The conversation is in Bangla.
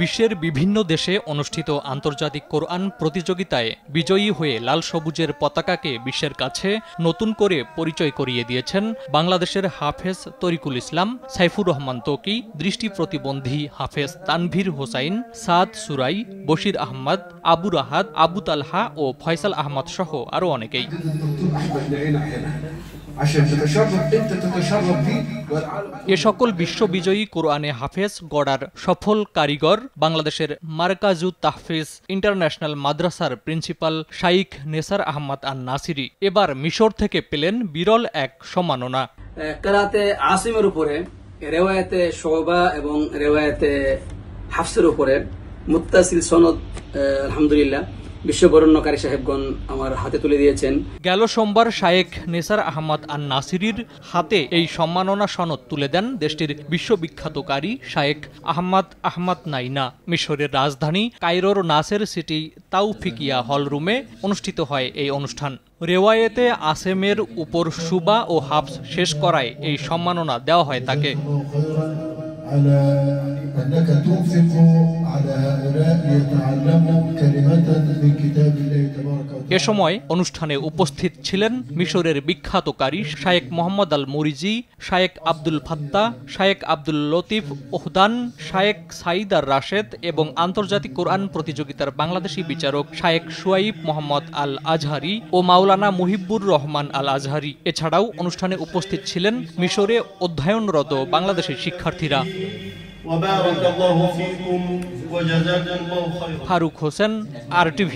বিশ্বের বিভিন্ন দেশে অনুষ্ঠিত আন্তর্জাতিক কোরআন প্রতিযোগিতায় বিজয়ী হয়ে লাল সবুজের পতাকাকে বিশ্বের কাছে নতুন করে পরিচয় করিয়ে দিয়েছেন বাংলাদেশের হাফেজ তরিকুল ইসলাম, সাইফুর রহমান ত্বকী, দৃষ্টি প্রতিবন্ধী হাফেজ তানভীর হোসাইন, সাদ সুরাই, বশির আহমদ, আবু রাহাত, আবু তালহা ও ফয়সাল আহমদ সহ আরও অনেকেই। এ সকল বিশ্ববিজয়ী কোরআনে হাফেজ গড়ার সফল কারিগর বাংলাদেশের মারকাজুত তাহফিজ ইন্টারন্যাশনাল মাদ্রাসার প্রিন্সিপাল শাইখ নেসার আহমদ আন নাসিরি এবার মিশর থেকে পেলেন বিরল এক সম্মাননা। কেরাতে আসিমের উপরে, রেওয়ায়েতে শোবা এবং রেওয়ায়েতে হাফসের উপরে মুত্তাসিল সনদ আলহামদুলিল্লাহ বিশ্ববরণ্যকারী সাহেবগণ আমার হাতে তুলে দিয়েছেন। গেল সোমবার শায়েখ নেসার আহমদ আন নাসিরির হাতে এই সম্মাননা সনদ তুলে দেন দেশটির বিশ্ববিখ্যাত কারি শায়েখ আহমদ নাইনা। মিশরের রাজধানী কায়রোর নাসের সিটি তাওফিকিয়া হল রুমে অনুষ্ঠিত হয় এই অনুষ্ঠান। রেওয়ায়েতে আসেমের উপর সুবা ও হাফস শেষ করায় এই সম্মাননা দেওয়া হয় তাকে। এ সময় অনুষ্ঠানে উপস্থিত ছিলেন মিশরের বিখ্যাত কারি শায়েখ মোহাম্মদ আল মুরিজি, শায়েখ আব্দুল ফাত্তা, শায়েখ আব্দুল লতিফ ওহদান, শায়েখ সাইদ আর রাশেদ এবং আন্তর্জাতিক কোরআন প্রতিযোগিতার বাংলাদেশি বিচারক শায়েখ শুয়াইব মোহাম্মদ আল আজহারি ও মাওলানা মুহিব্বুর রহমান আল আজহারি। এছাড়াও অনুষ্ঠানে উপস্থিত ছিলেন মিশরে অধ্যয়নরত বাংলাদেশের শিক্ষার্থীরা। ফারুক হোসেন, RTV।